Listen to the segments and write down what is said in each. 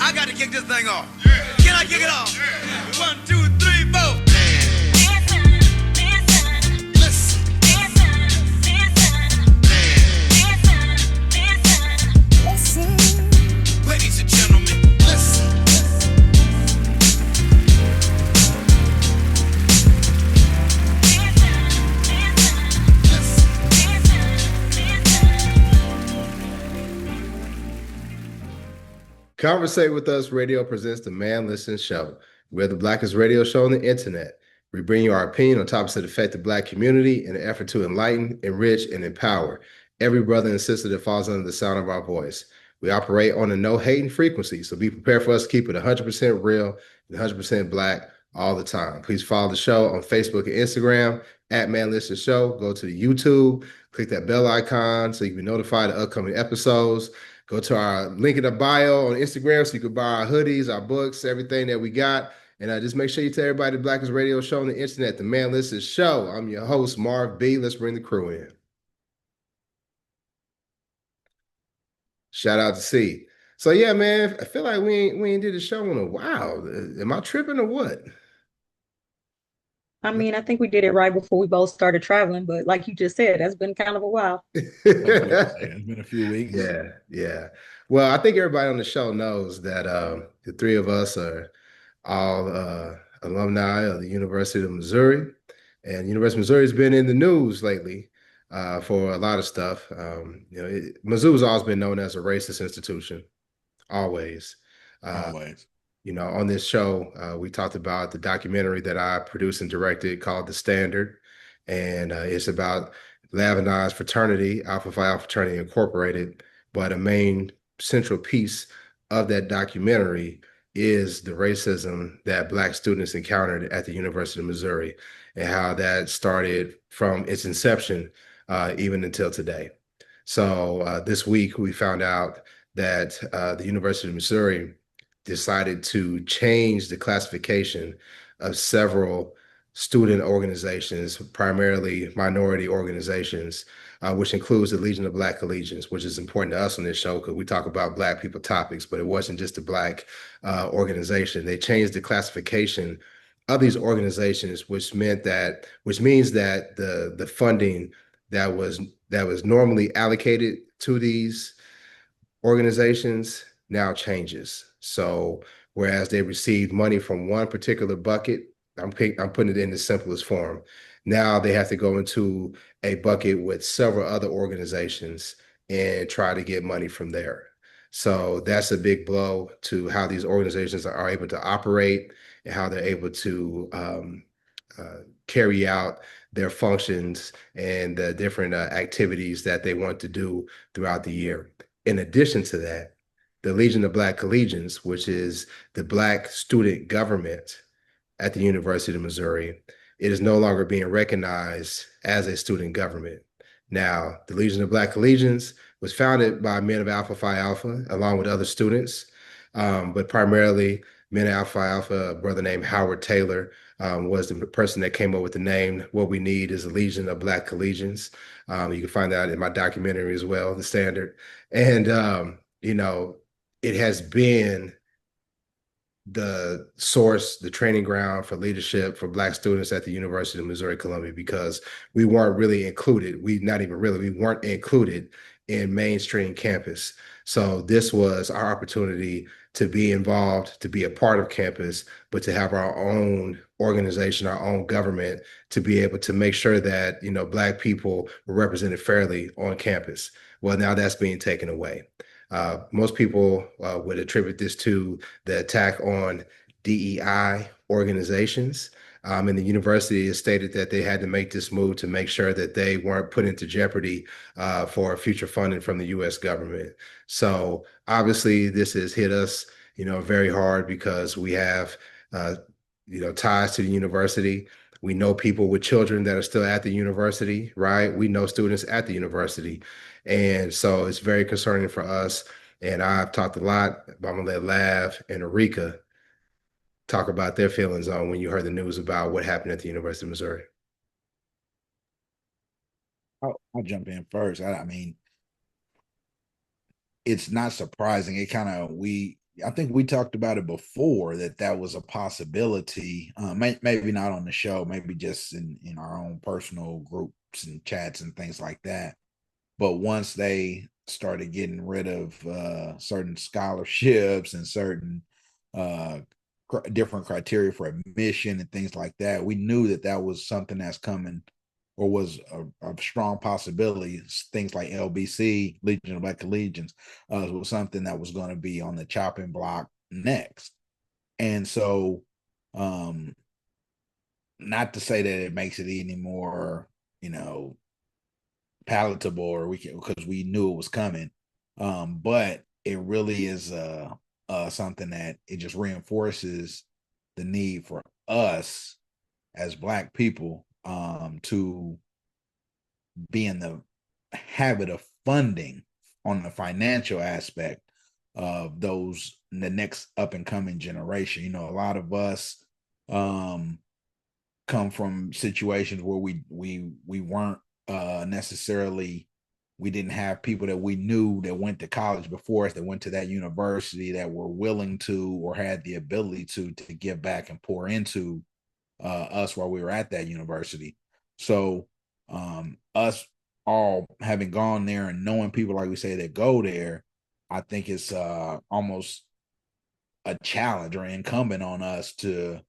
I got to kick this thing off. Can I kick it off? 1, 2, 3, 4. Ladies and gentlemen, listen. Conversate with Us Radio presents the Man Listen Show. We're the blackest radio show on the internet. We bring you our opinion on topics that affect the Black community in an effort to enlighten, enrich, and empower every brother and sister that falls under the sound of our voice. We operate on a no-hating frequency, so be prepared for us to keep it 100% real and 100% Black all the time. Please follow the show on Facebook and Instagram at Man Listen Show. Go to the YouTube, click that bell icon so you can be notified of upcoming episodes. Go to our link in the bio on Instagram so you can buy our hoodies, our books, everything that we got. And just make sure you tell everybody the blackest radio show on the internet, the Man Listen Show. I'm your host, Marv B. Let's bring the crew in. Shout out to C. So yeah, man, I feel like we ain't did a show in a while. Am I tripping or what? I mean, I think we did it right before we both started traveling, but like you just said, that's been kind of a while. It's been a few weeks. Yeah. Well, I think everybody on the show knows that the three of us are all alumni of the University of Missouri. And University of Missouri has been in the news lately for a lot of stuff. Mizzou has always been known as a racist institution, always. Always. On this show, we talked about the documentary that I produced and directed called The Standard. And it's about Lavinized fraternity, Alpha Phi Alpha Fraternity Incorporated. But a main central piece of that documentary is the racism that Black students encountered at the University of Missouri and how that started from its inception even until today. So this week, we found out that the University of Missouri decided to change the classification of several student organizations, primarily minority organizations, which includes the Legion of Black Collegians, which is important to us on this show because we talk about Black people topics, but it wasn't just a Black organization. They changed the classification of these organizations, which means that the funding that was normally allocated to these organizations now changes. So whereas they received money from one particular bucket, I'm putting it in the simplest form. Now they have to go into a bucket with several other organizations and try to get money from there. So that's a big blow to how these organizations are able to operate and how they're able to carry out their functions and the different activities that they want to do throughout the year. In addition to that, the Legion of Black Collegians, which is the Black student government at the University of Missouri, it is no longer being recognized as a student government. Now, the Legion of Black Collegians was founded by men of Alpha Phi Alpha, along with other students, but primarily men of Alpha Phi Alpha. A brother named Howard Taylor was the person that came up with the name. What we need is a Legion of Black Collegians. You can find that in my documentary as well, The Standard. And, it has been the source, the training ground for leadership for Black students at the University of Missouri-Columbia because we weren't really included. We weren't included in mainstream campus. So this was our opportunity to be involved, to be a part of campus, but to have our own organization, our own government, to be able to make sure that, Black people were represented fairly on campus. Well, now that's being taken away. Most people would attribute this to the attack on DEI organizations. And the university has stated that they had to make this move to make sure that they weren't put into jeopardy for future funding from the U.S. government. So obviously this has hit us, very hard because we have, ties to the university. We know people with children that are still at the university, right? We know students at the university. And so it's very concerning for us. And I've talked a lot, but I'm gonna let Lav and Erika talk about their feelings on when you heard the news about what happened at the University of Missouri. I'll jump in first. I mean, it's not surprising. We I think we talked about it before that was a possibility. Maybe not on the show, maybe just in our own personal groups and chats and things like that. But once they started getting rid of certain scholarships and certain different criteria for admission and things like that, we knew that was something that's coming, or was a strong possibility. Things like LBC, Legion of Black Collegians, was something that was going to be on the chopping block next. And so, not to say that it makes it any more, palatable, or because we knew it was coming, but it really is something that it just reinforces the need for us as Black people to be in the habit of funding on the financial aspect of the next up and coming generation. A lot of us come from situations where we weren't necessarily, we didn't have people that we knew that went to college before us, that went to that university, that were willing to or had the ability to give back and pour into us while we were at that university. So us all having gone there and knowing people, like we say, that go there, I think it's almost a challenge or incumbent on us to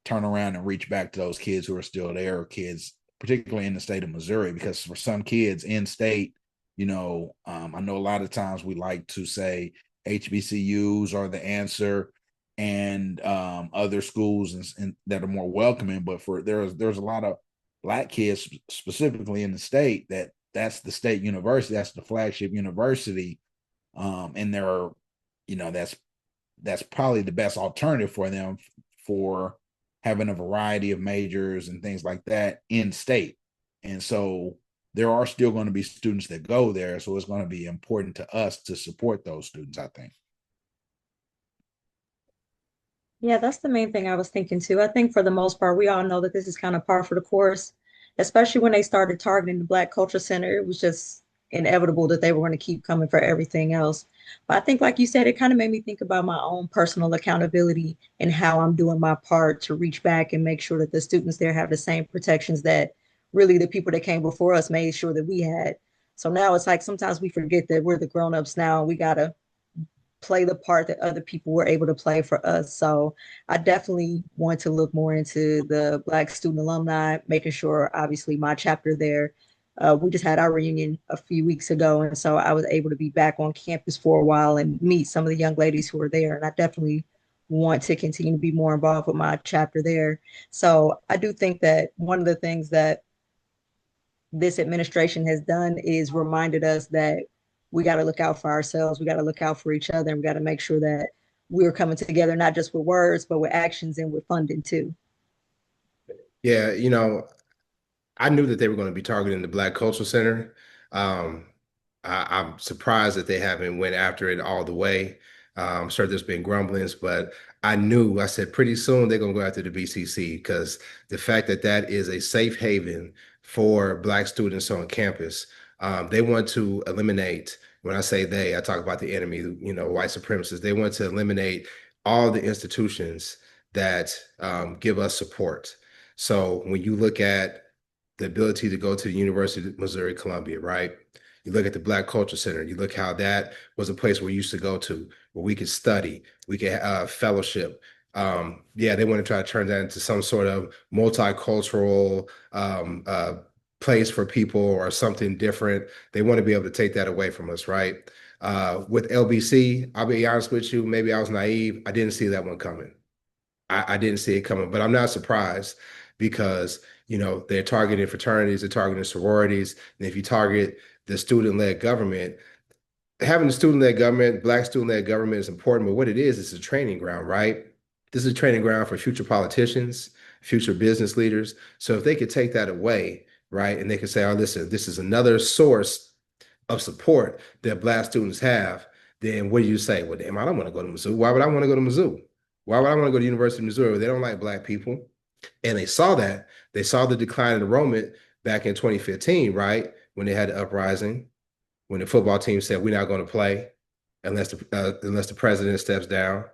turn around and reach back to those kids who are still there, or kids particularly in the state of Missouri, because for some kids in state, I know a lot of times we like to say HBCUs are the answer, and other schools and that are more welcoming, but there's a lot of Black kids specifically in the state that's the state university, that's the flagship university, and there are, that's probably the best alternative for them for having a variety of majors and things like that in state. And so there are still going to be students that go there. So it's going to be important to us to support those students, I think. Yeah, that's the main thing I was thinking too. I think for the most part, we all know that this is kind of par for the course, especially when they started targeting the Black Culture Center. It was just inevitable that they were going to keep coming for everything else. But I think, like you said, it kind of made me think about my own personal accountability and how I'm doing my part to reach back and make sure that the students there have the same protections that really the people that came before us made sure that we had. So now it's like sometimes we forget that we're the grown-ups now, and we got to play the part that other people were able to play for us. So I definitely want to look more into the Black student alumni, making sure, obviously, my chapter there. We just had our reunion a few weeks ago, and so I was able to be back on campus for a while and meet some of the young ladies who are there. And I definitely want to continue to be more involved with my chapter there. So I do think that one of the things that this administration has done is reminded us that we got to look out for ourselves. We got to look out for each other, and we got to make sure that we're coming together, not just with words, but with actions and with funding too. Yeah, I knew that they were going to be targeting the Black Cultural Center. I'm surprised that they haven't went after it all the way. I'm sure there's been grumblings, but I said pretty soon they're going to go after the BCC, because the fact that that is a safe haven for Black students on campus, they want to eliminate, when I say they, I talk about the enemy, white supremacists. They want to eliminate all the institutions that give us support. So when you look at the ability to go to the University of Missouri, Columbia, right? You look at the Black Culture Center, you look how that was a place where we used to go to, where we could study, we could fellowship. Yeah, they want to try to turn that into some sort of multicultural place for people or something different. They want to be able to take that away from us, right? With LBC, I'll be honest with you, maybe I was naive. I didn't see that one coming. I didn't see it coming, but I'm not surprised, because they're targeting fraternities, they're targeting sororities, and if you target the student-led government, having a student-led government, Black student-led government is important, but what it is a training ground, right? This is a training ground for future politicians, future business leaders. So if they could take that away, right, and they could say, oh, listen, this is another source of support that Black students have, then what do you say? Well, damn, I don't want to go to Mizzou. Why would I want to go to Mizzou? Why would I want to go to University of Missouri? They don't like Black people. And they saw that. They saw the decline in enrollment back in 2015, right? When they had the uprising, when the football team said, we're not going to play. unless the president steps down,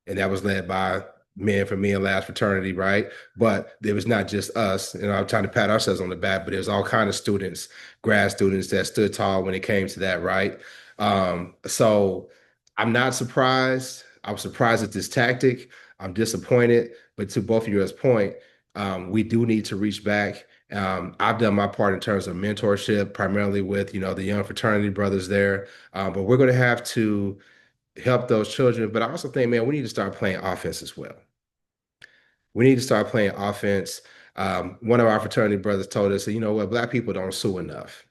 and that was led by Men for Me and Last Fraternity, right? But it was not just us. I'm trying to pat ourselves on the back, but there's all kind of students, grad students that stood tall when it came to that, right? So I'm not surprised. I was surprised at this tactic. I'm disappointed, but to both of yours point, we do need to reach back. I've done my part in terms of mentorship, primarily with the young fraternity brothers there. But we're going to have to help those children. But I also think, man, we need to start playing offense as well. We need to start playing offense. One of our fraternity brothers told us, you know what, Black people don't sue enough.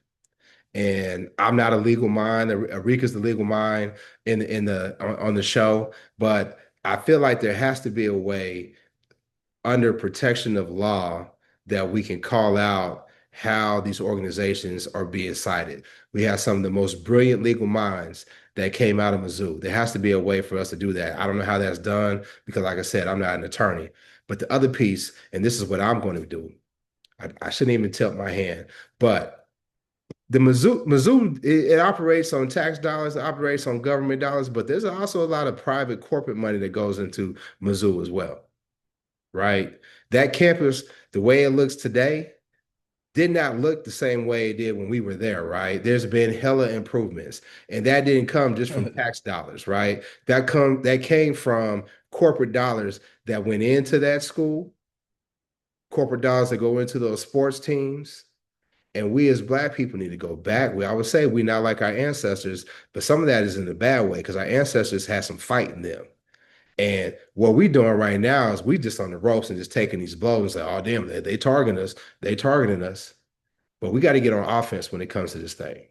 And I'm not a legal mind. Arika's the legal mind on the show, but I feel like there has to be a way under protection of law that we can call out how these organizations are being cited. We have some of the most brilliant legal minds that came out of Mizzou. There has to be a way for us to do that. I don't know how that's done because, like I said, I'm not an attorney. But the other piece, and this is what I'm going to do, I shouldn't even tilt my hand, but the Mizzou, it operates on tax dollars, it operates on government dollars, but there's also a lot of private corporate money that goes into Mizzou as well, right? That campus, the way it looks today, did not look the same way it did when we were there, right? There's been hella improvements, and that didn't come just from tax dollars, right? That came from corporate dollars that went into that school, corporate dollars that go into those sports teams. And we as Black people need to go back. I would say we're not like our ancestors, but some of that is in a bad way because our ancestors had some fight in them. And what we're doing right now is we just on the ropes and just taking these blows and say, oh, damn, they targeting us. They targeting us. But we got to get on offense when it comes to this thing.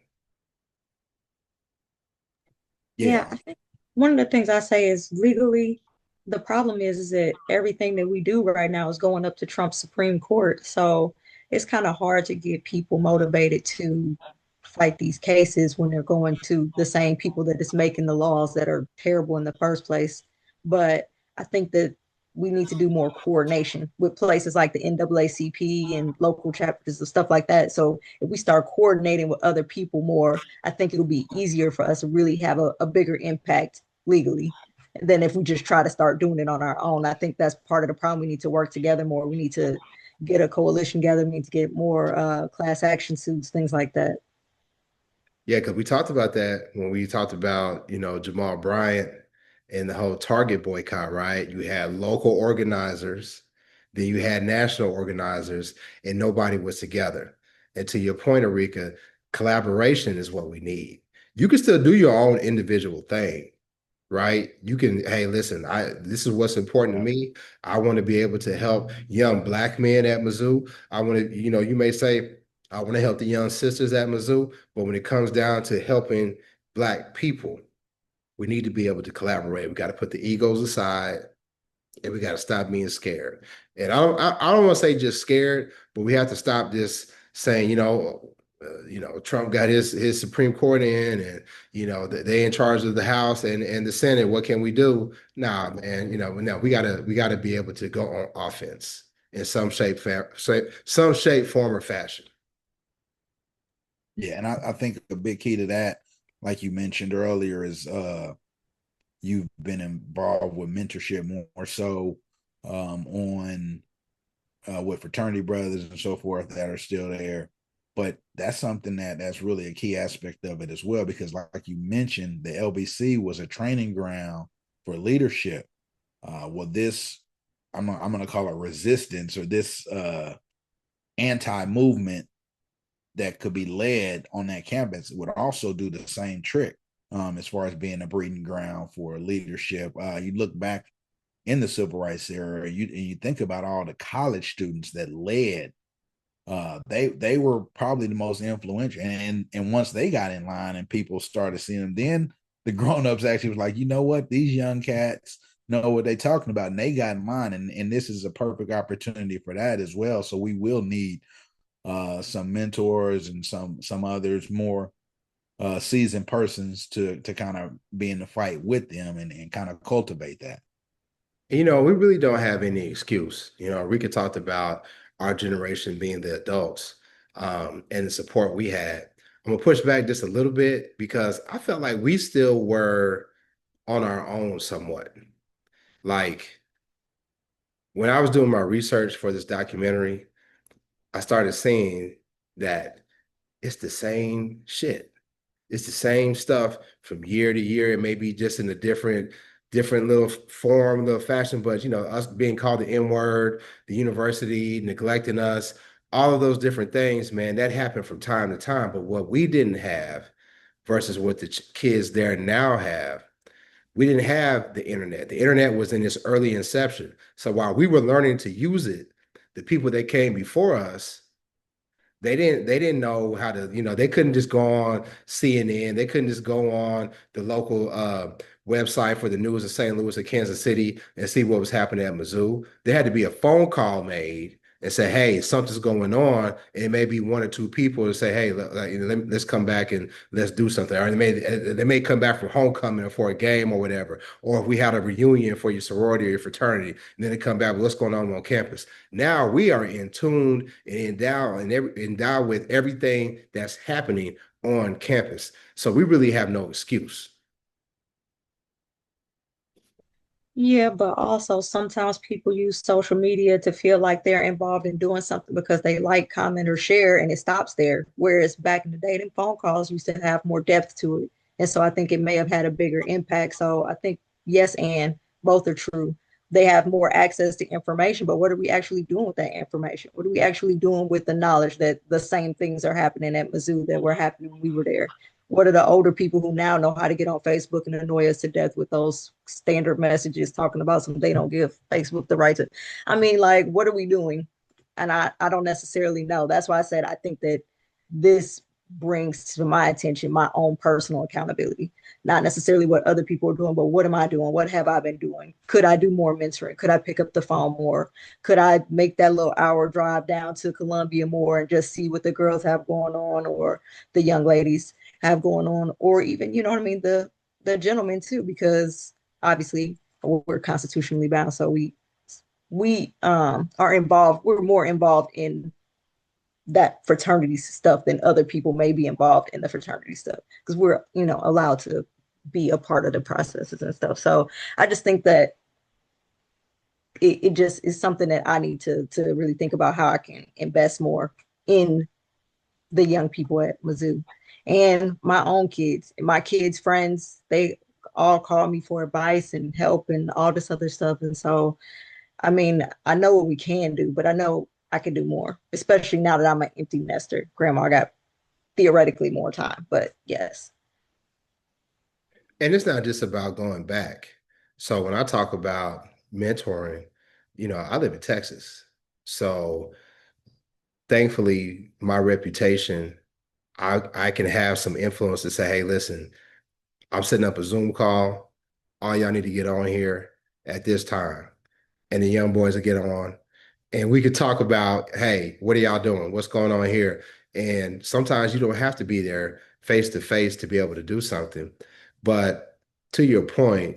Yeah, I think one of the things I say is legally, the problem is that everything that we do right now is going up to Trump's Supreme Court. So it's kind of hard to get people motivated to fight these cases when they're going to the same people that is making the laws that are terrible in the first place. But I think that we need to do more coordination with places like the NAACP and local chapters and stuff like that. So if we start coordinating with other people more, I think it'll be easier for us to really have a bigger impact legally than if we just try to start doing it on our own. I think that's part of the problem. We need to work together more. We need to get a coalition together. We need to get more class action suits, things like that. Yeah, because we talked about that when we talked about, Jamal Bryant and the whole Target boycott, right? You had local organizers, then you had national organizers, and nobody was together. And to your point, Arika, collaboration is what we need. You can still do your own individual thing, right? You can, hey, listen, this is what's important to me. I want to be able to help young Black men at Mizzou. I want to, you may say, I want to help the young sisters at Mizzou, but when it comes down to helping Black people, we need to be able to collaborate. We got to put the egos aside, and we got to stop being scared. And I don't want to say just scared, but we have to stop this saying, Trump got his Supreme Court in, and they in charge of the House and the Senate. What can we do? Nah, man. No, we gotta be able to go on offense in some shape, form, or fashion. Yeah, and I think a big key to that, like you mentioned earlier, is you've been involved with mentorship more so on with fraternity brothers and so forth that are still there. But that's something that's really a key aspect of it as well, because like you mentioned, the LBC was a training ground for leadership. This I'm gonna call it resistance, or this anti-movement that could be led on that campus would also do the same trick as far as being a breeding ground for leadership. You look back in the civil rights era, and you think about all the college students that led. They were probably the most influential, and once they got in line and people started seeing them, then the grown-ups actually was like, you know what, these young cats know what they're talking about, and they got in line, and this is a perfect opportunity for that as well. So we will need some mentors and some others more seasoned persons to kind of be in the fight with them and kind of cultivate that. We really don't have any excuse. Rika talked about our generation being the adults and the support we had. I'm gonna push back just a little bit because I felt like we still were on our own somewhat. Like when I was doing my research for this documentary, I started seeing that it's the same shit. It's the same stuff from year to year. It may be just in a different little form, little fashion, but us being called the N word, the university neglecting us, all of those different things, man, that happened from time to time. But what we didn't have versus what the kids there now have, we didn't have the internet. The internet was in its early inception. So while we were learning to use it, the people that came before us, they didn't know how to, they couldn't just go on CNN. They couldn't just go on the local website for the news of St. Louis or Kansas City and see what was happening at Mizzou. There had to be a phone call made and say, hey, something's going on. And it may be one or two people to say, hey, let's come back and let's do something. Or they may come back from homecoming or for a game or whatever. Or if we had a reunion for your sorority or your fraternity, and then they come back with what's going on campus. Now we are in tune and endowed with everything that's happening on campus. So we really have no excuse. Yeah, but also sometimes people use social media to feel like they're involved in doing something because they like, comment, or share, and it stops there. Whereas back in the day, them phone calls used to have more depth to it. And so I think it may have had a bigger impact. So I think yes, and both are true. They have more access to information, but what are we actually doing with that information? What are we actually doing with the knowledge that the same things are happening at Mizzou that were happening when we were there? What are the older people who now know how to get on Facebook and annoy us to death with those standard messages talking about something they don't give Facebook the right to? I mean, like, what are we doing? And I don't necessarily know. That's why I said I think that this brings to my attention my own personal accountability, not necessarily what other people are doing, but what am I doing? What have I been doing? Could I do more mentoring? Could I pick up the phone more? Could I make that little hour drive down to Columbia more and just see what the girls have going on or the young ladies have going on, or even, you know what I mean, the gentlemen too, because obviously we're constitutionally bound, so we are involved. We're more involved in that fraternity stuff than other people may be involved in the fraternity stuff because we're allowed to be a part of the processes and stuff. So I just think that it just is something that I need to really think about how I can invest more in the young people at Mizzou and my own kids, my kids' friends. They all call me for advice and help and all this other stuff. And so, I mean, I know what we can do, but I know I can do more, especially now that I'm an empty nester. Grandma got theoretically more time, but yes. And it's not just about going back. So when I talk about mentoring, I live in Texas. So thankfully, my reputation, I can have some influence to say, hey, listen, I'm setting up a Zoom call. All y'all need to get on here at this time. And the young boys will get on. And we could talk about, hey, what are y'all doing? What's going on here? And sometimes you don't have to be there face to face to be able to do something. But to your point,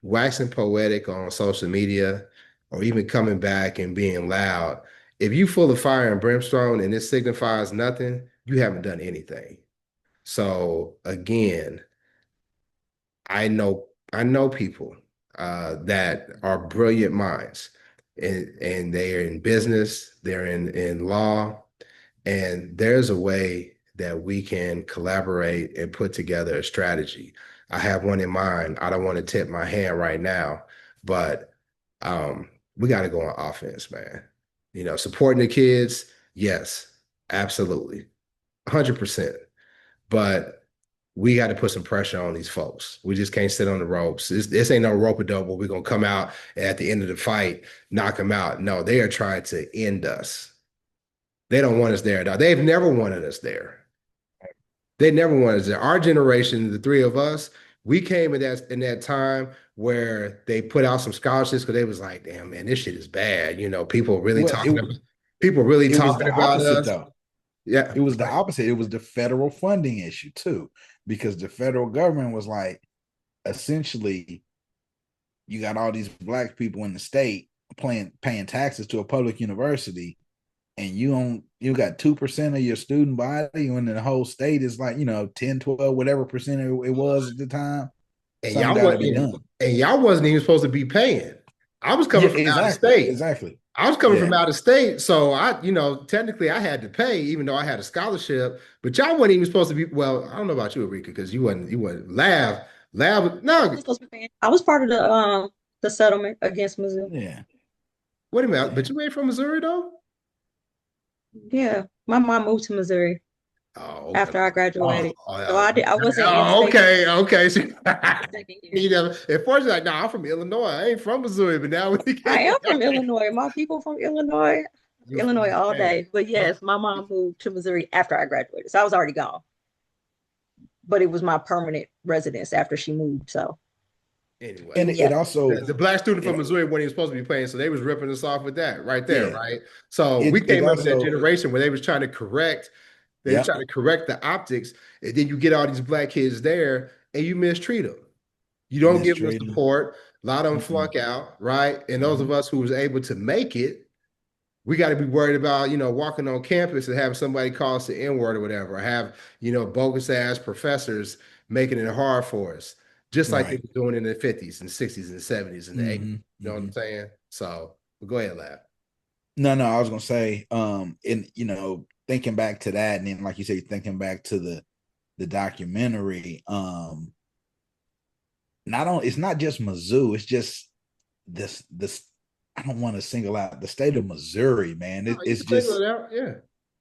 waxing poetic on social media or even coming back and being loud, if you full of fire and brimstone and it signifies nothing, you haven't done anything. So again, I know people that are brilliant minds, and they are in business, they're in law, and there's a way that we can collaborate and put together a strategy. I have one in mind. I don't want to tip my hand right now, but we got to go on offense, man. Supporting the kids, yes, absolutely, 100%. But we got to put some pressure on these folks. We just can't sit on the ropes. This ain't no rope-a-dope where we're going to come out and at the end of the fight, knock them out. No, they are trying to end us. They don't want us there. No, they've never wanted us there. They never wanted us there. Our generation, the three of us, we came in that time where they put out some scholarships because they was like, damn, man, this shit is bad. People really Well, talking about opposite us. though. Yeah. It was the opposite. It was the federal funding issue too, because the federal government was like, essentially, you got all these black people in the state paying taxes to a public university, and you got 2% of your student body, when the whole state is like, 10, 12, whatever percent it was at the time, And something y'all got to wasn't be even, done. and y'all wasn't even supposed to be paying. I was Yeah, coming from out of exactly. state. Exactly. I was coming from Yeah. out of state, so technically I had to pay, even though I had a scholarship. But y'all wasn't even supposed to be. Well, I don't know about you, Eureka, because you wasn't lab. I No, was supposed to be paying. I was part of the settlement against Mizzou. Yeah. wait a minute. But Yeah. you ain't from Missouri though. Yeah, my mom moved to Missouri Oh, okay. after I Oh, graduated, so oh, I wasn't in oh, state okay, okay. So, the second year. you know, at first you're like, no, I'm from Illinois. I ain't from Missouri, but now we I get am from Illinois. My people from Illinois, you Illinois all okay. day. But yes, my mom moved to Missouri after I graduated, so I was already gone. But it was my permanent residence after she moved. So Anyway, And it yeah, also, the black student from it, Missouri wasn't even supposed to be paying, so they was ripping us off with that right there, yeah, right? So we it came up in that also, generation where they was trying to correct, yep. the optics, and then you get all these black kids there and you mistreat them. You don't give them Mistreating. support. A lot of them Mm-mm. flunk out, right? And those of Mhm. us who was able to make it, we got to be worried about, walking on campus and having somebody call us the N-word or whatever, or have, bogus ass professors making it hard for us, just like they Right. were doing in the 50s and 60s and 70s and the 80s. Mm-hmm. You know what I'm Mm-hmm. saying? So go ahead, Lab. No, I was gonna say, and thinking back to that, and then like you say, thinking back to the documentary, it's not just Mizzou, it's just this I don't want to single out the state of Missouri, man. No, you It's can single just, it out. Yeah.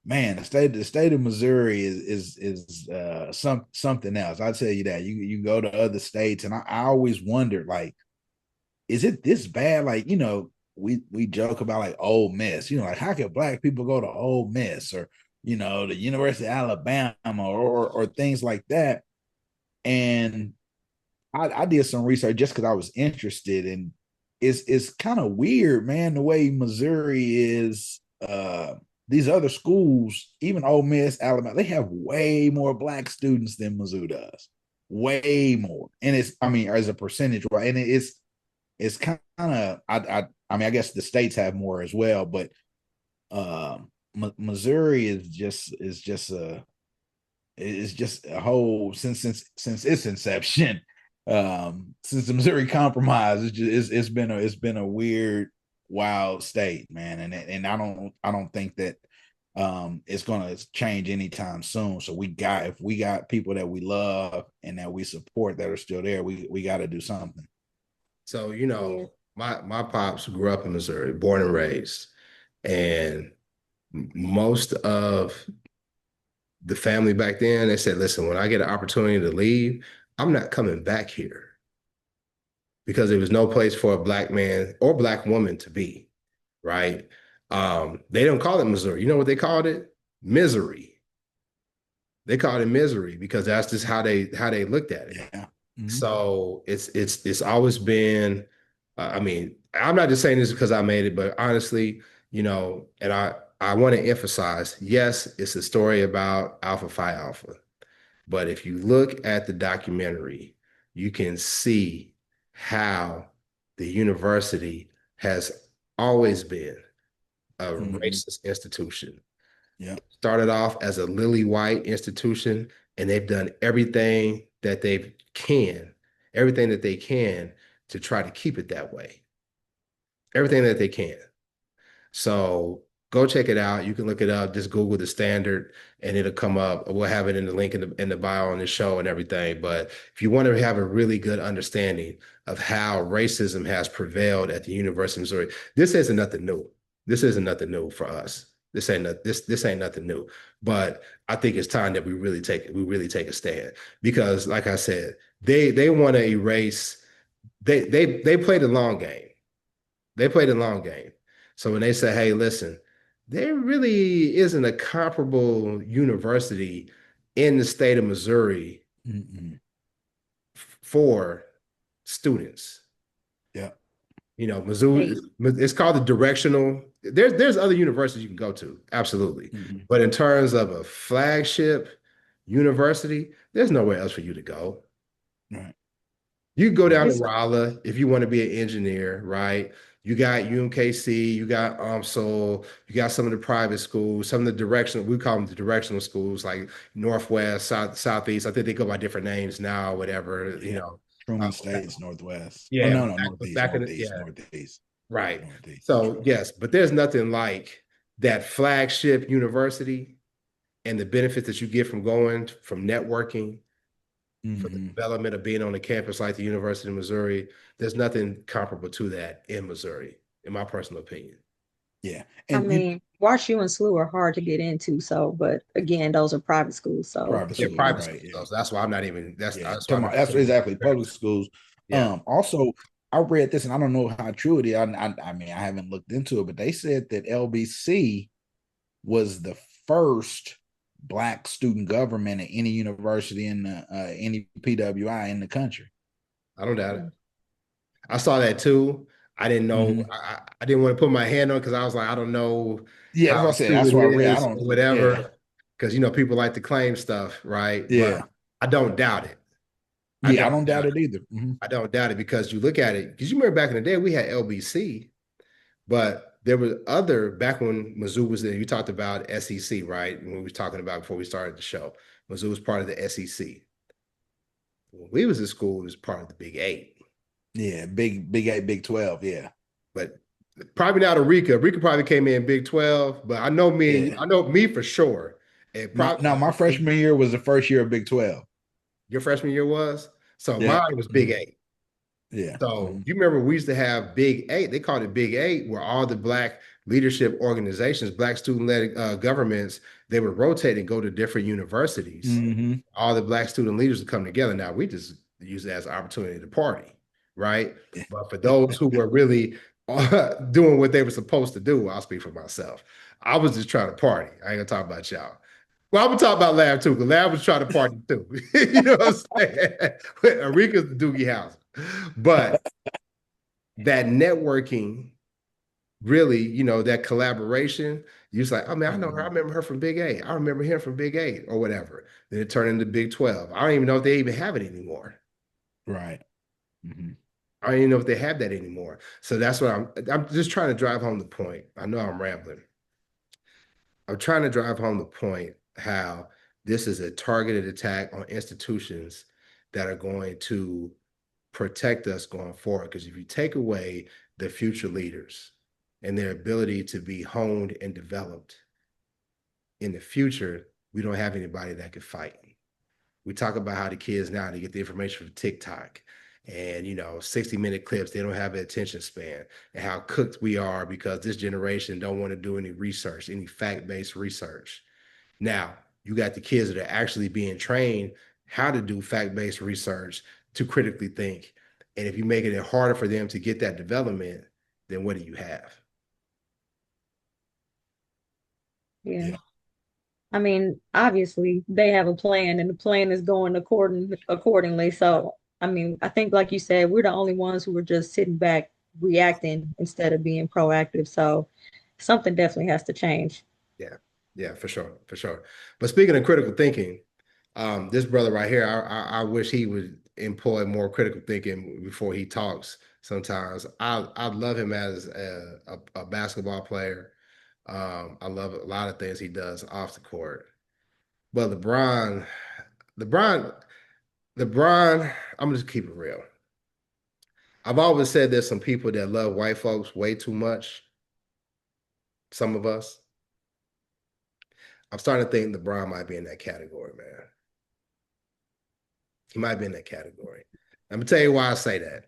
man, the state of Missouri is something else. I'll tell you that. You go to other states, and I always wondered, like, is it this bad? Like, we joke about like Ole Miss, like how can black people go to Ole Miss, or the University of Alabama, or things like that. And I did some research just because I was interested, and it's kind of weird, man, the way Missouri is. These other schools, even Ole Miss, Alabama, they have way more black students than Mizzou does, way more. And I mean, as a percentage, right? And it's kind of, I mean, I guess the states have more as well, but Missouri is just a whole, since its inception, since the Missouri Compromise, it's been a weird, wild state, man. And I don't think that it's gonna change anytime soon. So if we got people that we love and that we support that are still there, we got to do something. So, yeah. my pops grew up in Missouri, born and raised. And most of the family back then, they said, listen, when I get an opportunity to leave, I'm not coming back here because there was no place for a black man or black woman to be, right? They don't call it Missouri. You know what they called it? Misery. They called it misery because that's just how they looked at it. Yeah. Mm-hmm. So it's always been. I mean, I'm not just saying this because I made it, but honestly, and I want to emphasize, yes, it's a story about Alpha Phi Alpha, but if you look at the documentary, you can see how the university has always been a racist institution. Yeah. Started off as a lily white institution, and they've done everything that they can to try to keep it that way. Everything that they can. So go check it out. You can look it up. Just Google the standard, and it'll come up. We'll have it in the link in the bio on the show and everything. But if you want to have a really good understanding of how racism has prevailed at the University of Missouri, this isn't nothing new. This isn't nothing new for us. This ain't nothing new. But I think it's time that we really take a stand, because, like I said, they want to erase. They play the long game. They play the long game. So when they say, hey, listen, there really isn't a comparable university in the state of Missouri Mm-mm. for students. Yeah. Mizzou, it's called the directional. There's other universities you can go to, absolutely. Mm-hmm. But in terms of a flagship university, there's nowhere else for you to go. Right. You can go down to It's Rolla if you want to be an engineer, right? You got UMKC, you got UMSL, you got some of the private schools, some of the directional, we call them the directional schools like Northwest, Southeast. I think they go by different names now, whatever, you Yeah. know. Truman State's Northwest. Oh, Yeah, no, but no, Northeast, back in the, Northeast, yeah, Northeast, right. Northeast. So yes, but there's nothing like that flagship university and the benefits that you get from going, from networking, for the development of being on a campus like the University of Missouri. There's nothing comparable to that in Missouri, in my personal opinion. Yeah. I And mean, WashU and SLU are hard to get into, so but again, those are private schools, so private Yeah, schools, private right? schools, Yeah. though. So that's why I'm not even. Yeah. That's why I'm not That's considering exactly it. public schools. Yeah, Also, I read this and I don't know how true it is. I mean, I haven't looked into it, but they said that LBC was the first Black student government at any university in the any PWI in the country. I don't doubt it. I saw that too. I didn't know. I didn't want to put my hand on because I was like, I don't know Yeah, how that's what I said. true That's it what I read. I is don't. or Yeah, whatever. Because people like to claim stuff, right? yeah, But I don't doubt it. I yeah. I don't don't doubt doubt it it. either. I don't doubt it because you look at it. Because you remember back in the day, we had LBC, but there were other back when Mizzou was there. You talked about SEC, right? When we were talking about before we started the show, Mizzou was part of the SEC. When we was in school, it was part of the Big Eight. Yeah, Big 8, Big 12. Yeah, But probably not Rika. Rika probably came in Big 12, but I know me and yeah. I know me for sure. And My freshman year was the first year of Big 12. your freshman year was? So Yeah, mine was Big Eight. yeah, So you remember we used to have Big Eight. They called it Big Eight, where all the Black leadership organizations, Black student-led governments, they would rotate and go to different universities. All the Black student leaders would come together. Now we just use it as an opportunity to party, right? yeah. But for those who were really doing what they were supposed to do, I'll speak for myself. I was just trying to party. I ain't gonna talk about y'all. Well, I'm gonna talk about Lab too, because Lab was trying to party too. You know what I'm saying? Arika's the Doogie House. But that networking, really, that collaboration, you was like, oh man, I know her. I remember her from Big Eight. I remember him from Big Eight or whatever. Then it turned into Big 12. I don't even know if they even have it anymore. Right. I don't even know if they have that anymore. So that's what I'm just trying to drive home the point. I know I'm rambling. I'm trying to drive home the point how this is a targeted attack on institutions that are going to protect us going forward. Because if you take away the future leaders and their ability to be honed and developed in the future, we don't have anybody that could fight. We talk about how the kids now, they get the information from TikTok and 60-minute clips. They don't have an attention span, and how cooked we are because this generation don't want to do any research, any fact-based research. Now you got the kids that are actually being trained how to do fact-based research, to critically think. And if you make it harder for them to get that development, then what do you have? Yeah. I mean, obviously they have a plan and the plan is going accordingly. So, I mean, I think like you said, we're the only ones who are just sitting back reacting instead of being proactive. So something definitely has to change. Yeah, for sure, for sure. But speaking of critical thinking, this brother right here, I wish he would employ more critical thinking before he talks. Sometimes I love him as a basketball player. I love a lot of things he does off the court. But LeBron, LeBron, I'm just keep it real. I've always said there's some people that love white folks way too much. Some of us. I'm starting to think LeBron might be in that category, man. He might be in that category. I'm gonna tell you why I say that.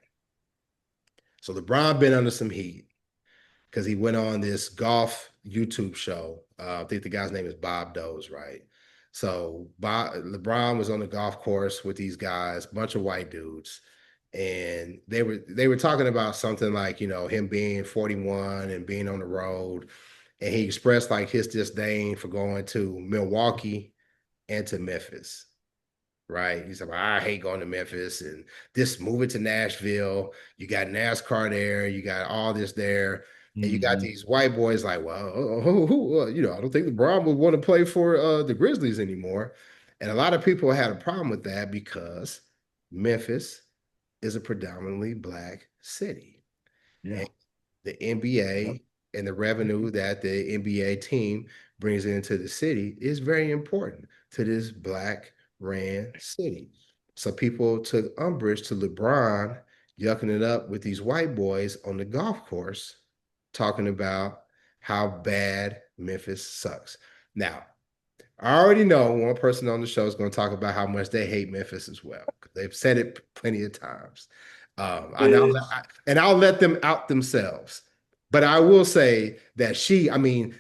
So LeBron been under some heat because he went on this golf YouTube show. I think the guy's name is Bob Does, right? So LeBron was on the golf course with these guys, bunch of white dudes, and they were talking about something like him being 41 and being on the road, and he expressed like his disdain for going to Milwaukee and to Memphis. Right. He's like, I hate going to Memphis and this moving to Nashville. You got NASCAR there, you got all this there. And you got these white boys like, well, I don't think LeBron would want to play for the Grizzlies anymore. And a lot of people had a problem with that because Memphis is a predominantly Black city. Yeah. And the NBA Yep. and the revenue that the NBA team brings into the city is very important to this black ran city. So people took umbrage to LeBron yucking it up with these white boys on the golf course, talking about how bad Memphis sucks. Now, I already know one person on the show is going to talk about how much they hate Memphis as well. They've said it plenty of times. I'll let them out themselves. But I will say that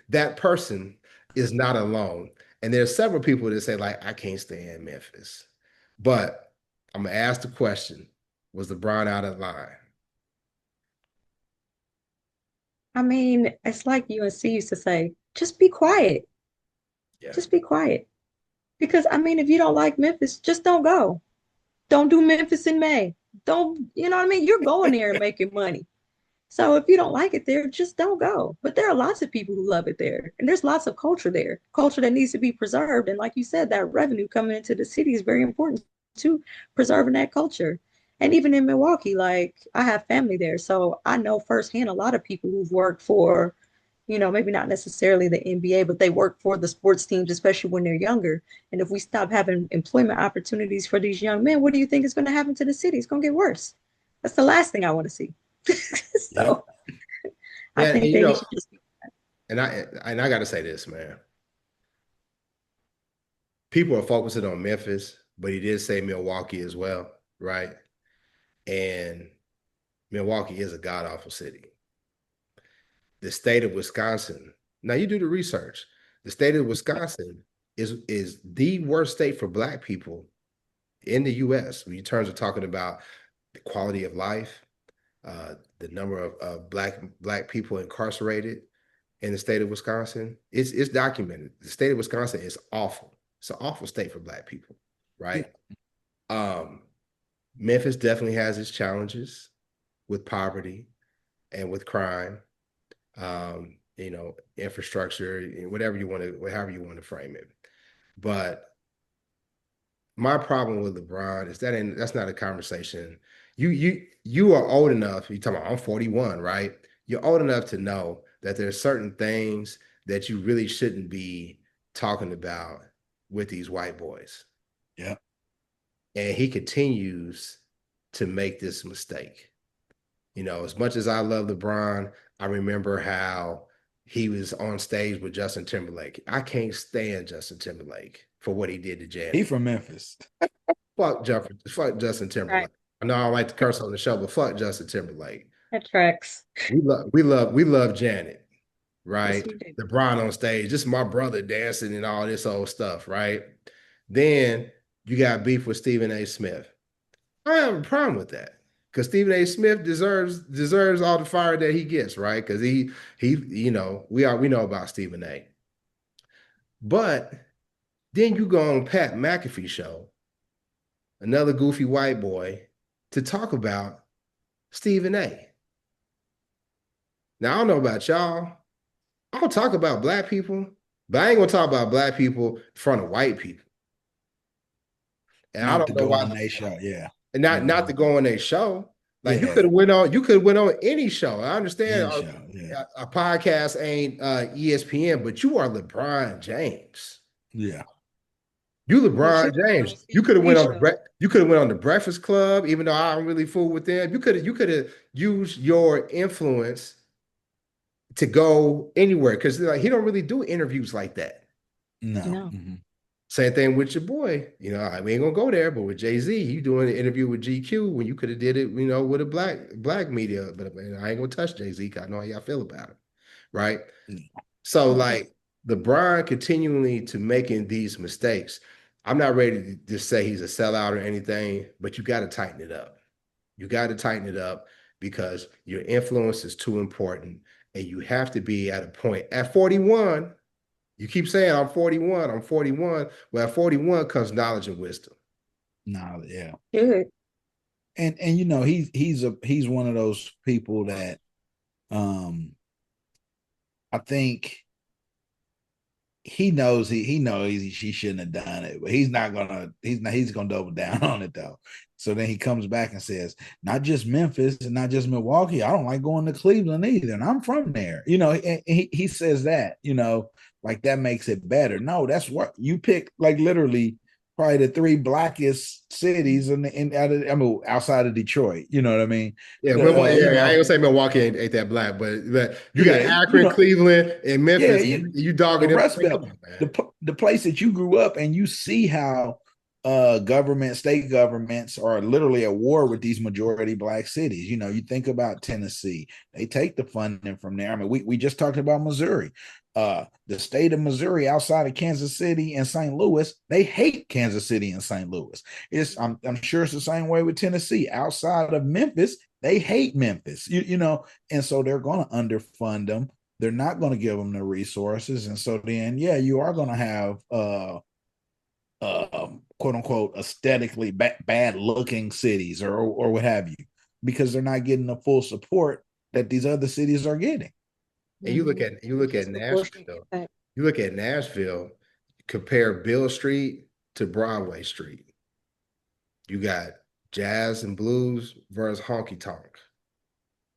that person is not alone. And there's several people that say, like, I can't stand Memphis. But I'm going to ask the question, was LeBron out of line? I mean, it's like UNC used to say, just be quiet. Yeah. Just be quiet. Because I mean, if you don't like Memphis, just don't go. Don't do Memphis in May. Don't, you know what I mean? You're going there and making money. So if you don't like it there, just don't go. But there are lots of people who love it there. And there's lots of culture there, culture that needs to be preserved. And like you said, that revenue coming into the city is very important to preserving that culture. And even in Milwaukee, like I have family there. So I know firsthand a lot of people who've worked for, maybe not necessarily the NBA, but they work for the sports teams, especially when they're younger. And if we stop having employment opportunities for these young men, what do you think is going to happen to the city? It's going to get worse. That's the last thing I want to see. So I Yeah, think that he should just. and I got to say this, man. People are focusing on Memphis, but he did say Milwaukee as well, right? And Milwaukee is a god awful city. The state of Wisconsin. Now you do the research. The state of Wisconsin is the worst state for black people in the U.S. in terms of talking about the quality of life, the number of black people incarcerated in the state of Wisconsin. It's documented. The state of Wisconsin is awful. It's an awful state for black people, right? Memphis definitely has its challenges with poverty and with crime, infrastructure, however you want to frame it. But my problem with LeBron is that's not a conversation. You are old enough. You talking about I'm 41, right? You're old enough to know that there's certain things that you really shouldn't be talking about with these white boys. Yeah. And he continues to make this mistake. As much as I love LeBron, I remember how he was on stage with Justin Timberlake. I can't stand Justin Timberlake for what he did to Janet. He from Memphis. Fuck Justin Timberlake. Right. I know I don't like to curse on the show, but fuck Justin Timberlake. That tracks. We love Janet, right? Yes, LeBron on stage, just my brother dancing and all this old stuff, right? Then you got beef with Stephen A. Smith. I don't have a problem with that because Stephen A. Smith deserves all the fire that he gets, right? Because he we know about Stephen A. But then you go on Pat McAfee show, another goofy white boy, to talk about Stephen A. Now I don't know about y'all. I'll talk about black people, but I ain't gonna talk about black people in front of white people. And I don't know why they show, yeah. And not to go on a show. Like Yeah. you could have went on any show. I understand a podcast ain't ESPN, but you are LeBron James. Yeah. You LeBron James. You could have went on the Breakfast Club, even though I don't really fool with them. You could have used your influence to go anywhere because he don't really do interviews like that. No. Mm-hmm. Same thing with your boy. We ain't gonna go there, but with Jay-Z, you doing an interview with GQ when you could have did it, with a black media. But I ain't gonna touch Jay-Z because I know how y'all feel about him, right? Mm-hmm. So like LeBron continually to making these mistakes. I'm not ready to just say he's a sellout or anything, but you got to tighten it up. You got to tighten it up because your influence is too important, and you have to be at a point at 41. You keep saying I'm 41. Well, at 41 comes knowledge and wisdom. Knowledge, yeah. Good. And he's one of those people that I think he knows he shouldn't have done it, but he's gonna double down on it though. So then he comes back and says, not just Memphis and not just Milwaukee. I don't like going to Cleveland either. And I'm from there. And he says that, like that makes it better. No, that's what you pick, like literally probably the three blackest cities outside of Detroit. You know what I mean? Yeah, Milwaukee, I ain't gonna say Milwaukee ain't that black, but you got Akron, Cleveland, and Memphis. Yeah, you dogging the them. rest of them, the place that you grew up, and you see how state governments are literally at war with these majority black cities. You think about Tennessee, they take the funding from there. I mean, we just talked about Missouri. The state of Missouri outside of Kansas City and St. Louis, they hate Kansas City and St. Louis. I'm sure it's the same way with Tennessee. Outside of Memphis, they hate Memphis, and so they're going to underfund them. They're not going to give them the resources. And so then, you are going to have quote unquote aesthetically bad looking cities or what have you, because they're not getting the full support that these other cities are getting. And you look at Nashville. You look at Nashville, compare Bill Street to Broadway Street. You got jazz and blues versus honky tonk,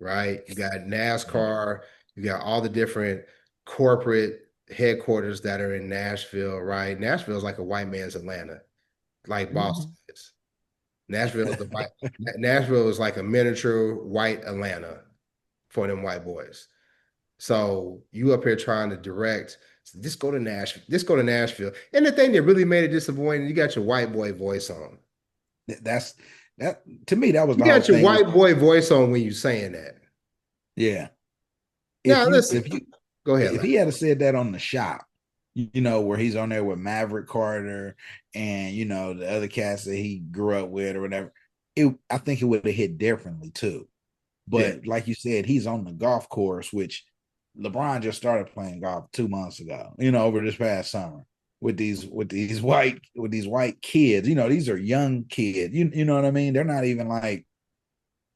right? You got NASCAR, you got all the different corporate headquarters that are in Nashville, right? Nashville is like a white man's Atlanta, like Boston is. Nashville is like a miniature white Atlanta for them white boys. So you up here trying to direct, just go to Nashville. And the thing that really made it disappointing, you got your white boy voice on. That to me, that was you got your white boy voice on when you saying that. Yeah. Now listen, go ahead. If he had said that on The Shop, where he's on there with Maverick Carter and the other cats that he grew up with or whatever, I think it would have hit differently too. But like you said, he's on the golf course, which LeBron just started playing golf 2 months ago, over this past summer with these white kids. These are young kids. You know what I mean? They're not even like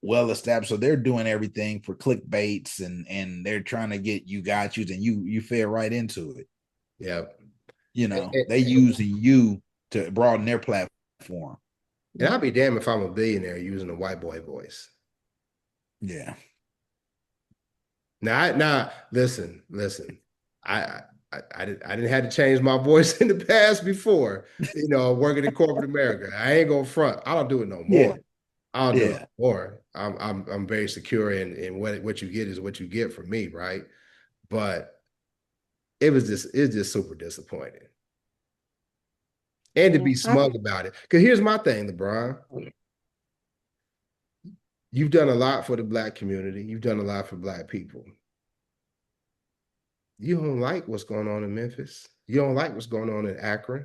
well established. So they're doing everything for clickbaits and they're trying to get you and you fell right into it. Yeah. They using you to broaden their platform. And I'll be damned if I'm a billionaire using a white boy voice. Yeah. Now, listen. I didn't have to change my voice in the past before, working in corporate America. I ain't gonna front. I don't do it no more. Yeah. I don't do it no more. I'm very secure in what you get is what you get from me, right? But it's just super disappointing. And to be smug about it. Because here's my thing, LeBron. You've done a lot for the Black community. You've done a lot for Black people. You don't like what's going on in Memphis. You don't like what's going on in Akron.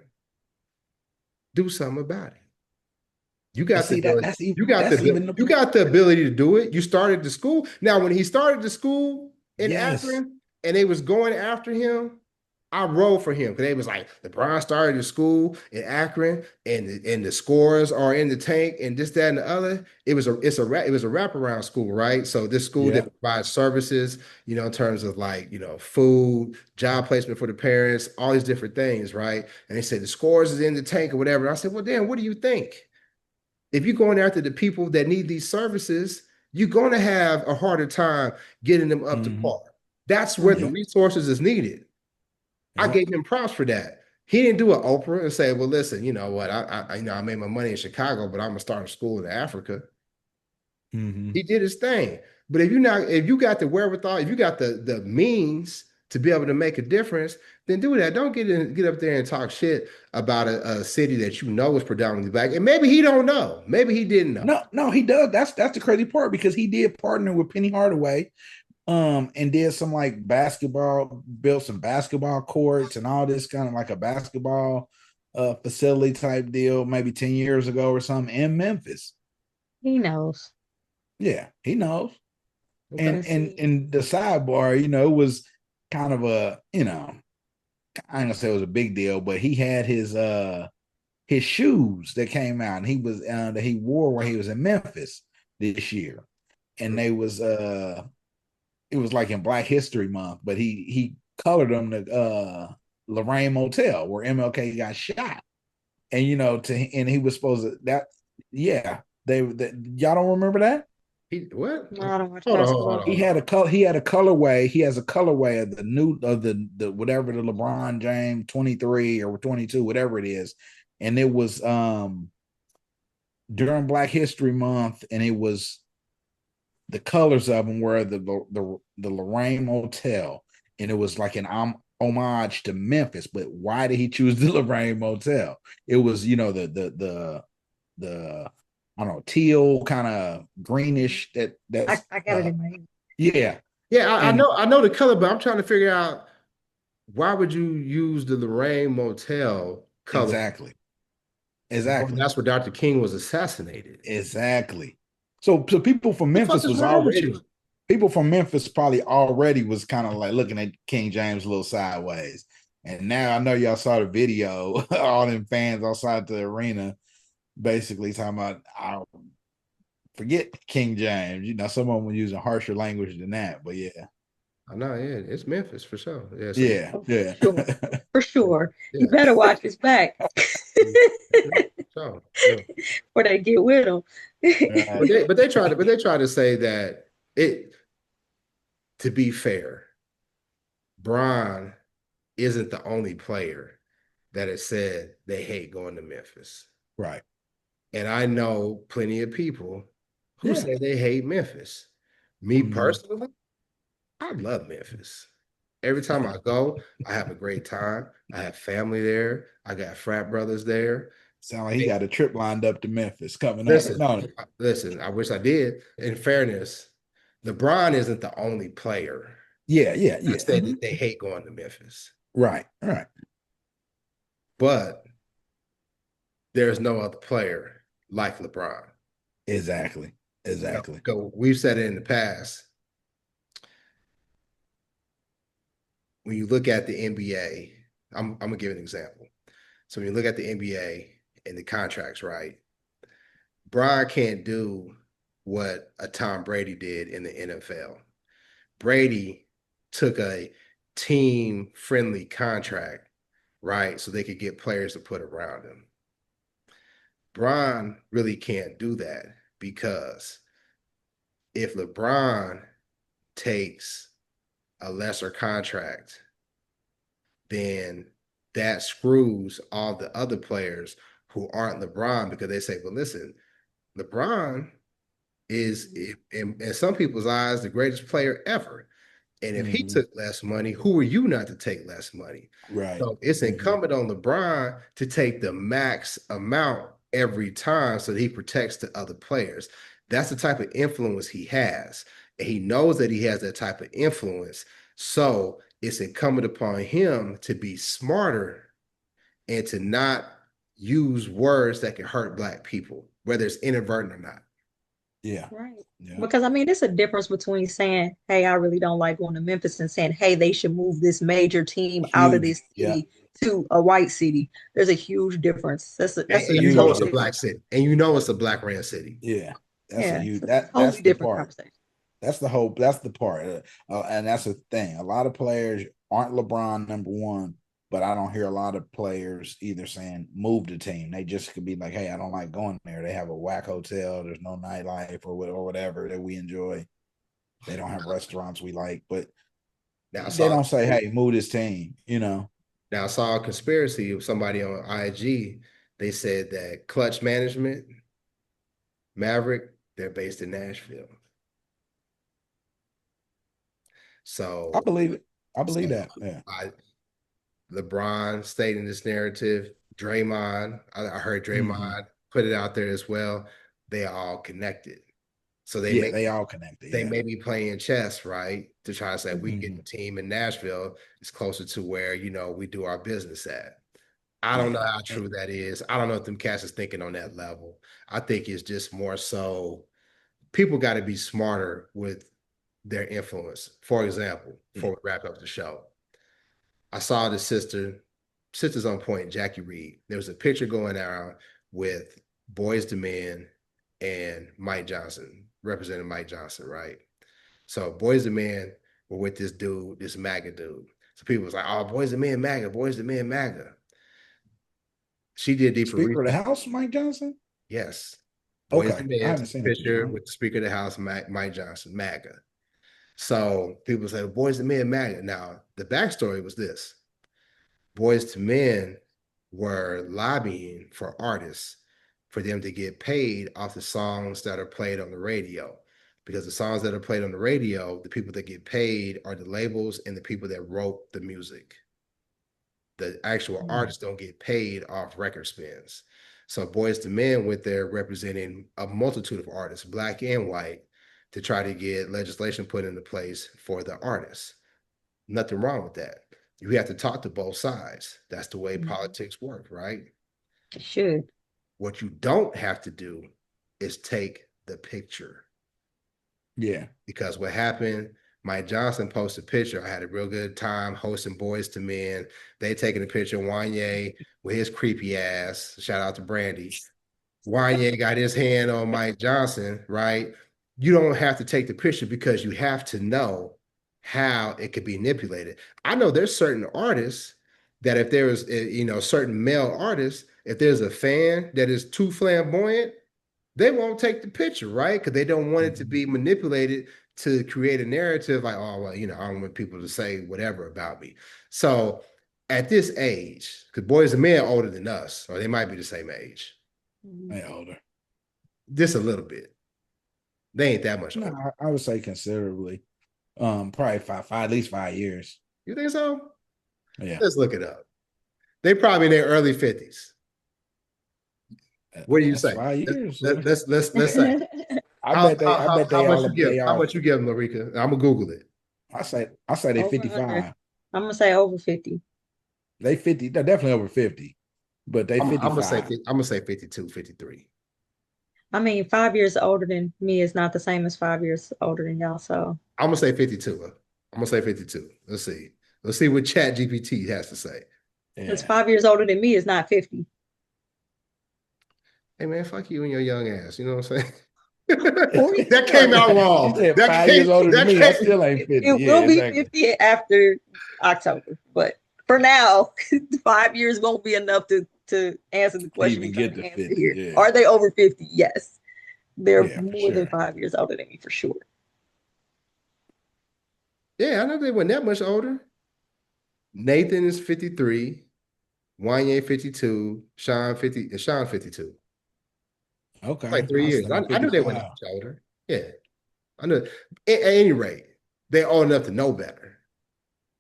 Do something about it. You got the ability to do it. You started the school. Now, when he started the school in Akron and they was going after him, I rolled for him because they was like, LeBron started the school in Akron and the scores are in the tank and this, that, and the other. It was a wraparound school, right? So this school that provides services, in terms of like, food, job placement for the parents, all these different things, right? And they said the scores is in the tank or whatever. And I said, well, damn, what do you think? If you're going after the people that need these services, you're going to have a harder time getting them up to par. That's where the resources is needed. I gave him props for that. He didn't do an Oprah and say, well, listen, you know what? I made my money in Chicago, but I'm going to start a school in Africa. He did his thing. But if you got the wherewithal, if you got the means to be able to make a difference, then do that. Don't get up there and talk shit about a city that is predominantly Black. And maybe he don't know. Maybe he didn't know. No, he does. That's the crazy part, because he did partner with Penny Hardaway. And did some like built some basketball courts and all this, kind of like a basketball facility type deal, maybe 10 years ago or something in Memphis. He knows. Yeah, he knows. And the sidebar, was kind of I ain't gonna say it was a big deal, but he had his shoes that came out and that he wore when he was in Memphis this year. And they was it was like in Black History Month, but he colored them Lorraine Motel where MLK got shot. And and he was supposed to y'all don't remember that? What? No, I don't watch Hold on, basketball. He had a colorway. He has a colorway of the whatever, the LeBron James 23 or 22, whatever it is. And it was during Black History Month, and it was the colors of them were the Lorraine Motel, and it was like an homage to Memphis. But why did he choose the Lorraine Motel? It was the I don't know, teal kind of greenish. That's I got it in my head. yeah. Yeah, I know the color, but I'm trying to figure out why would you use the Lorraine Motel color? Exactly. That's where Dr. King was assassinated. Exactly. So people from Memphis was wrong with you? People from Memphis probably already was kind of like looking at King James a little sideways. And now I know y'all saw the video, all them fans outside the arena basically talking about, I forget King James. Some of them were using harsher language than that, but yeah. I know, yeah, it's Memphis for sure. Yeah, yeah. For sure. Yeah. You better watch his back. So, yeah. Or they get with him. but they try to say that to be fair, Bron isn't the only player that has said they hate going to Memphis. Right. And I know plenty of people who say they hate Memphis. Me personally, I love Memphis. Every time I go, I have a great time. I have family there. I got frat brothers there. Sound like he got a trip lined up to Memphis coming up. Listen, I wish I did. In fairness, LeBron isn't the only player. Yeah. Said that they hate going to Memphis. Right. But there's no other player like LeBron. Exactly. We've said it in the past. When you look at the NBA, I'm gonna give an example. So when you look at the NBA and the contracts, right? Bron can't do what a Tom Brady did in the NFL. Brady took a team-friendly contract, right? So they could get players to put around him. Bron really can't do that because if LeBron takes a lesser contract, then that screws all the other players who aren't LeBron, because they say, well, listen, LeBron is, in some people's eyes, the greatest player ever. And if he took less money, who are you not to take less money? Right. So it's incumbent on LeBron to take the max amount every time so that he protects the other players. That's the type of influence he has. And he knows that he has that type of influence. So it's incumbent upon him to be smarter and to not use words that can hurt Black people, whether it's inadvertent or not. Yeah. Right. Yeah. Because it's a difference between saying, hey, I really don't like going to Memphis, and saying, hey, they should move this major team out of this city to a white city. There's a huge difference. That's a it's a Black city. And it's a Black ran city. Yeah. That's that's a different conversation. That's the part. And that's the thing. A lot of players aren't LeBron number one, but I don't hear a lot of players either saying move the team. They just could be like, hey, I don't like going there. They have a whack hotel. There's no nightlife or whatever that we enjoy. They don't have restaurants we like, but they don't say, hey, move this team, Now I saw a conspiracy of somebody on IG. They said that Clutch Management, Maverick, they're based in Nashville. So I believe it. I believe that. Yeah. LeBron stating this narrative, Draymond, I heard Draymond put it out there as well. They are all connected. So they all connected. They may be playing chess, right? To try to say we get the team in Nashville is closer to where, we do our business at. I don't know how true that is. I don't know if them cats is thinking on that level. I think it's just more so people got to be smarter with their influence. For example, before we wrap up the show, I saw the Sisters on Point, Jackie Reed. There was a picture going out with Boyz II Men and Mike Johnson, representing Mike Johnson, right? So Boyz II Men were with this dude, this MAGA dude. So people was like, "Oh, Boys and Men MAGA, Boys and Men MAGA." She did deeper Speaker of the research. House, Mike Johnson. Yes, Boys Okay, and I Men haven't took seen a it to be picture honest. with the Speaker of the House, Mike Johnson, MAGA. So people say, Boys and Men MAGA. Now, the backstory was this: Boys to Men were lobbying for artists for them to get paid off the songs that are played on the radio. Because the songs that are played on the radio, the people that get paid are the labels and the people that wrote the music. The actual artists don't get paid off record spins. So Boys to Men went there representing a multitude of artists, black and white, to try to get legislation put into place for the artists. Nothing wrong with that. You have to talk to both sides. That's the way politics work, right? It should. What you don't have to do is take the picture. Yeah. Because what happened, Mike Johnson posted a picture. I had a real good time hosting Boys to Men. They taking a picture of Wanye with his creepy ass. Shout out to Brandy. Wanye got his hand on Mike Johnson, right? You don't have to take the picture because you have to know how it could be manipulated. I know there's certain artists that if there's, certain male artists, if there's a fan that is too flamboyant, they won't take the picture, right? Because they don't want it to be manipulated to create a narrative like, oh, well, I don't want people to say whatever about me. So at this age, because Boys and Men are older than us, or they might be the same age. They older. Just a little bit. They ain't that much older. No, I would say considerably. Probably five, at least 5 years. You think so? Yeah. Let's look it up. They probably in their early 50s. What do you That's say? 5 years. Let's say. I bet they How all much you give? they How all much you give them, Marika? I'm gonna Google it. I say they Over 55. under. I'm gonna say over 50. They 50, they're definitely over 50, but they I'm 55. gonna say 52, 53. I mean, 5 years older than me is not the same as 5 years older than y'all. So I'm gonna say 52. I'm gonna say 52. Let's see. Let's see what Chat GPT has to say. because Yeah. 5 years older than me is not 50. Hey man, fuck you and your young ass. You know what I'm saying? That came out wrong. You said That 5 years older than me. That came- still ain't 50. It Yeah, will be exactly. 50 after October, but for now, 5 years won't be enough to answer the question. Even you're get trying to answer 50, here. yeah. Are they over 50? Yes, they're Yeah, for more than sure. 5 years older than me for sure. Yeah, I know they weren't that much older. Nathan is 53, Wanye 52, Sean 52. Okay. Like 3 years. I was I knew they weren't that 55. much older. Yeah. I know. At any rate, they're old enough to know better.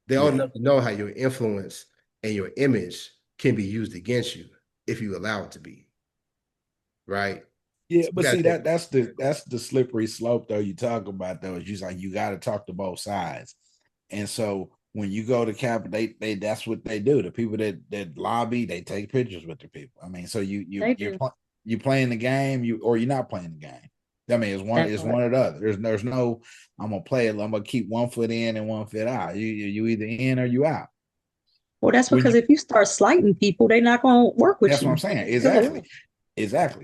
They're old Yeah. enough to know how your influence and your image can be used against you if you allow it to be. Right? Yeah, So you but gotta see take- that's the slippery slope though you talk about though. It's just like you got to talk to both sides. And so when you go to Capitol, they that's what they do. The people that lobby, they take pictures with the people. I mean, so They do. you playing the game, or you're not playing the game. I mean, it's one or the other. There's no I'm gonna play it. I'm gonna keep one foot in and one foot out. You either in or you out. Well, that's When because you- if you start slighting people, they're not going to work with That's you. what I'm saying. Exactly.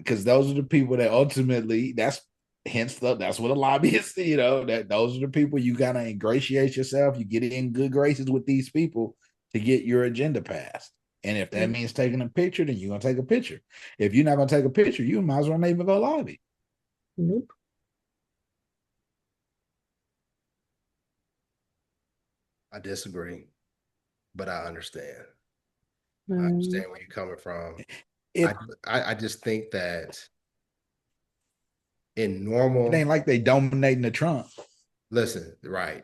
Because those are the people that ultimately that's what a lobbyist, that those are the people you gotta ingratiate yourself. You get in good graces with these people to get your agenda passed. And if that means taking a picture, then you're gonna take a picture. If you're not gonna take a picture, you might as well not even go lobby. Nope. I disagree, but I understand. I Mm. understand where you're coming from. I just think that in normal, It ain't like they dominating the Trump. listen, right.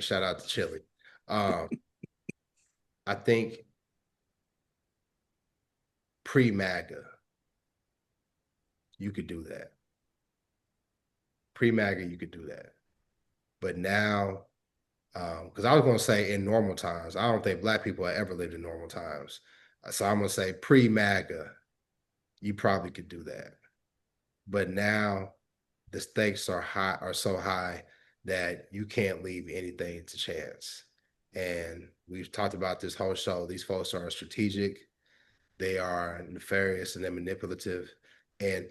Shout out to Chili. I think pre-MAGA, you could do that. Pre-MAGA, you could do that. But now, because I was going to say in normal times, I don't think Black people have ever lived in normal times. So I'm going to say pre-MAGA, you probably could do that. But now the stakes are so high that you can't leave anything to chance. And we've talked about this whole show. These folks are strategic, they are nefarious, and they're manipulative. And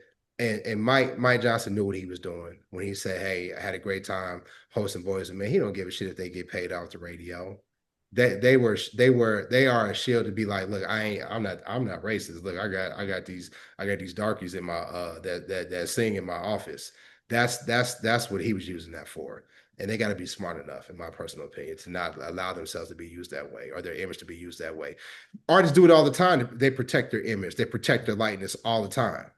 Mike Johnson knew what he was doing when he said, "Hey, I had a great time hosting Boys and Men." He don't give a shit if they get paid off the radio. they are a shield to be like, look, I'm not racist. Look, I got these darkies in my that sing in my office. That's what he was using that for. And they got to be smart enough, in my personal opinion, to not allow themselves to be used that way or their image to be used that way. Artists do it all the time. They protect their image. They protect their likeness all the time.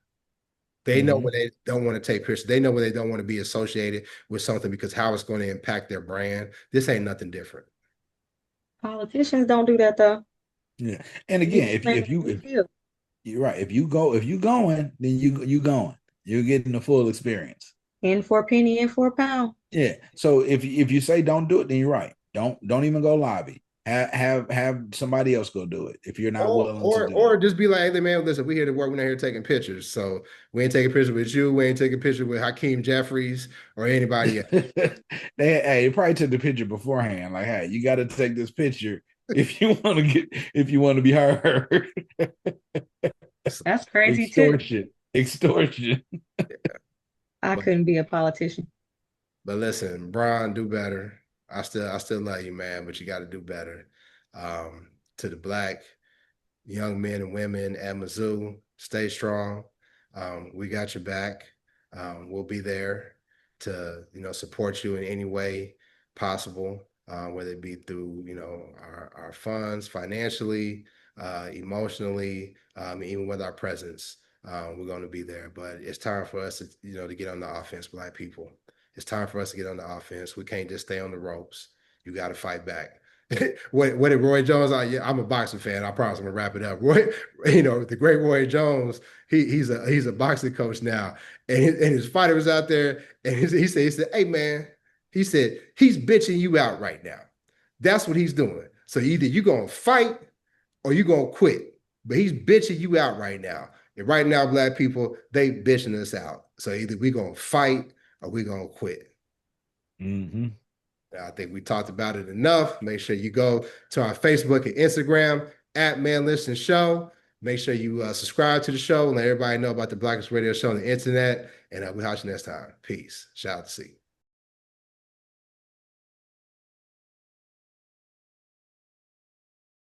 They know when they don't want to take pictures. They know when they don't want to be associated with something because how it's going to impact their brand. This ain't nothing different. Politicians don't do that though. Yeah. And again, if you're right, if you going, then you going. You're getting the full experience. In for a penny, in for a pound. Yeah. So if you say don't do it, then you're right. Don't even go lobby. Have somebody else go do it if you're not willing to do or it. just be like, hey man, listen, we here to work. We're not here taking pictures. So we ain't taking pictures with you. We ain't taking pictures with Hakeem Jeffries or anybody else. They probably took the picture beforehand. Like, hey, you got to take this picture if you want to be heard. That's crazy too. Extortion. I couldn't be a politician. But listen, Bron, do better. I still love you, man, but you got to do better. To the Black young men and women at Mizzou, stay strong. We got your back. We'll be there to support you in any way possible, whether it be through our funds, financially, emotionally, even with our presence. We're going to be there. But it's time for us to get on the offense, Black people. It's time for us to get on the offense. We can't just stay on the ropes. You got to fight back. What did Roy Jones? I'm a boxing fan. I promise I'm gonna wrap it up. Roy, the great Roy Jones. He's a boxing coach now, and his fighter was out there, and he said, "Hey man," he said, "he's bitching you out right now. That's what he's doing. So either you gonna fight or you gonna quit. But he's bitching you out right now. And right now, Black people, they bitching us out. So either we gonna fight or we gonna quit." I think we talked about it enough. Make sure you go to our Facebook and Instagram at Man Listen Show. Make sure you subscribe to the show and let everybody know about the Blackest Radio Show on the internet. And we'll holler you next time. Peace. Shout out to C.